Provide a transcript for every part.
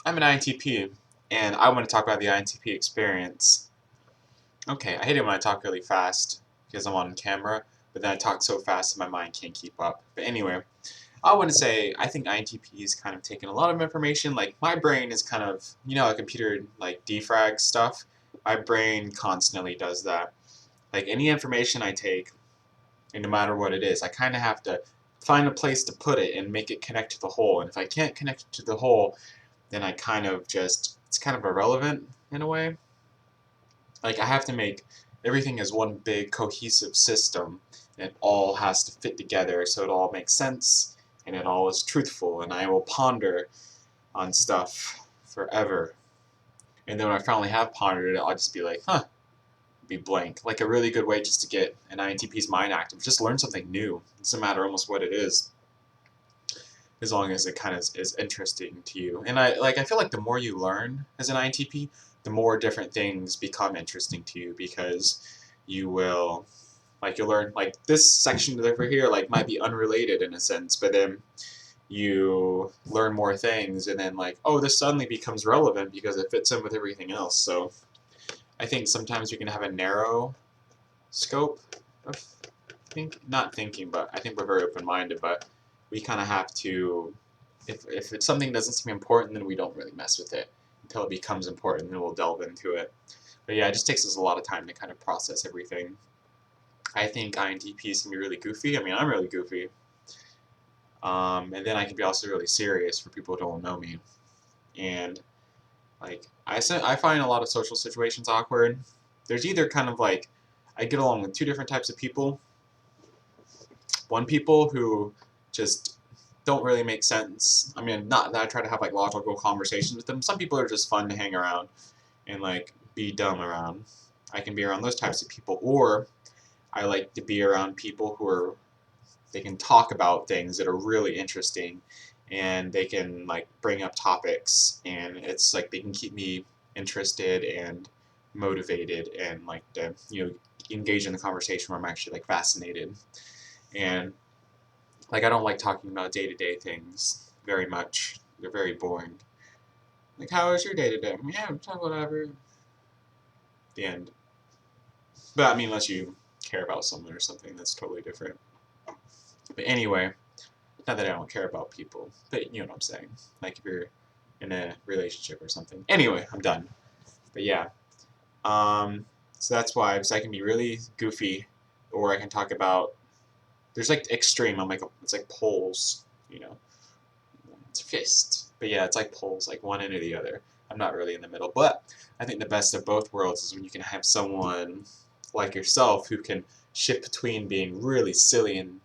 I'm an INTP, and I want to talk about the INTP experience. Okay, I hate it when I talk really fast because I'm on camera, but then I talk so fast that my mind can't keep up. But anyway, I want to say I think INTP is kind of taking a lot of information. Like my brain is kind of, you know, a computer like defrags stuff. My brain constantly does that. Like any information I take, and no matter what it is, I kind of have to find a place to put it and make it connect to the whole. And if I can't connect it to the whole, then I kind of just, it's kind of irrelevant in a way. Like I have to make everything as one big cohesive system, and it all has to fit together so it all makes sense and it all is truthful, and I will ponder on stuff forever. And then when I finally have pondered it, I'll just be like, huh, be blank. Like a really good way just to get an INTP's mind active, just learn something new. It doesn't matter almost what it is, as long as it kind of is interesting to you. And I feel like the more you learn as an INTP, the more different things become interesting to you, because you will, like, you'll learn, like, this section over here like might be unrelated in a sense, but then you learn more things, and then like, oh, this suddenly becomes relevant because it fits in with everything else. So I think sometimes you can have a narrow scope of not thinking, but I think we're very open-minded, but we kind of have to, if it's something that doesn't seem important, then we don't really mess with it until it becomes important, then we'll delve into it. But yeah, it just takes us a lot of time to kind of process everything. I think INTPs can be really goofy. I mean, I'm really goofy. And then I can be also really serious for people who don't know me. And like I find a lot of social situations awkward. There's either kind of like I get along with two different types of people. One, people who just don't really make sense. I mean, not that I try to have like logical conversations with them. Some people are just fun to hang around and like be dumb around. I can be around those types of people, or I like to be around people who are, they can talk about things that are really interesting, and they can like bring up topics, and it's like they can keep me interested and motivated, and like to, you know, engage in the conversation where I'm actually like fascinated. And like I don't like talking about day-to-day things very much. They're very boring. Like, how was your day-to-day? Yeah, whatever. The end. But I mean, unless you care about someone or something, that's totally different. But anyway, not that I don't care about people, but you know what I'm saying. Like if you're in a relationship or something. Anyway, I'm done. But yeah, so that's why, because I can be really goofy, or I can talk about. There's like extreme. I'm like, it's like poles, you know. It's fist. But yeah, it's like poles, like one end or the other. I'm not really in the middle. But I think the best of both worlds is when you can have someone like yourself who can shift between being really silly and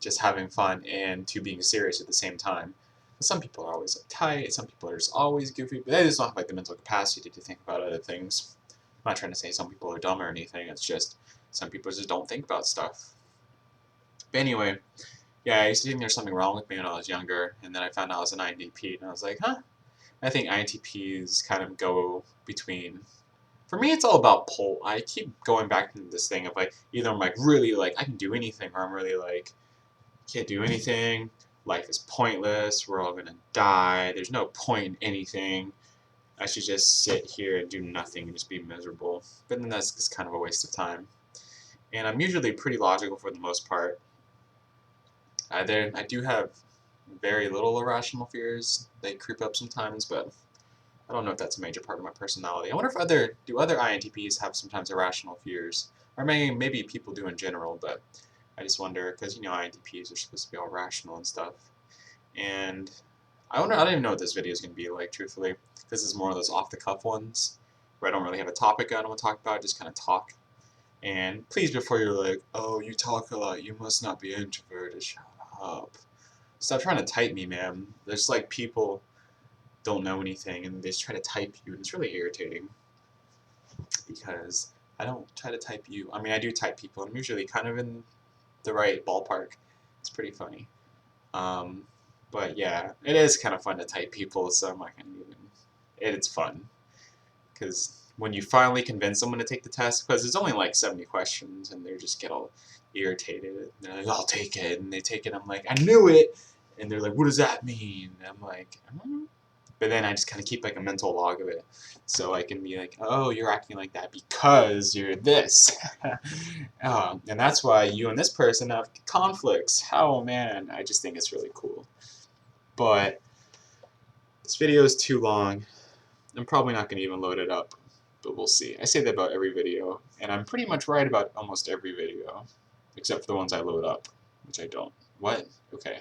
just having fun and to being serious at the same time. Some people are always uptight, some people are just always goofy, but they just don't have like the mental capacity to think about other things. I'm not trying to say some people are dumb or anything, it's just some people just don't think about stuff. But anyway, yeah, I used to think there's something wrong with me when I was younger, and then I found out I was an INTP, and I was like, huh? I think INTPs kind of go between. For me, it's all about pull. I keep going back to this thing of like, either I'm like really like, I can do anything, or I'm really like, can't do anything. Life is pointless. We're all gonna die. There's no point in anything. I should just sit here and do nothing and just be miserable. But then that's just kind of a waste of time. And I'm usually pretty logical for the most part. I do have very little irrational fears. They creep up sometimes, but I don't know if that's a major part of my personality. I wonder if do other INTPs have sometimes irrational fears, or maybe people do in general. But I just wonder, because you know INTPs are supposed to be all rational and stuff. And I wonder, I don't even know what this video is going to be like, truthfully. This is more of those off-the-cuff ones, where I don't really have a topic I want to talk about, just kind of talk. And please, before you're like, oh, you talk a lot, you must not be introverted, shut up. Stop trying to type me, man. There's like people don't know anything, and they just try to type you, and it's really irritating. Because I don't try to type you. I mean, I do type people, and I'm usually kind of in the right ballpark. It's pretty funny. Um, but yeah, it is kind of fun to type people, so I'm not going to even. It's fun. Because when you finally convince someone to take the test, because it's only like 70 questions, and they just get all irritated. They're like, I'll take it. And they take it. I'm like, I knew it. And they're like, what does that mean? And I'm like, But then I just kind of keep like a mental log of it, so I can be like, oh, you're acting like that because you're this. And that's why you and this person have conflicts. Oh man, I just think it's really cool. But this video is too long. I'm probably not going to even load it up, but we'll see. I say that about every video, and I'm pretty much right about almost every video, except for the ones I load up, which I don't. What? Okay.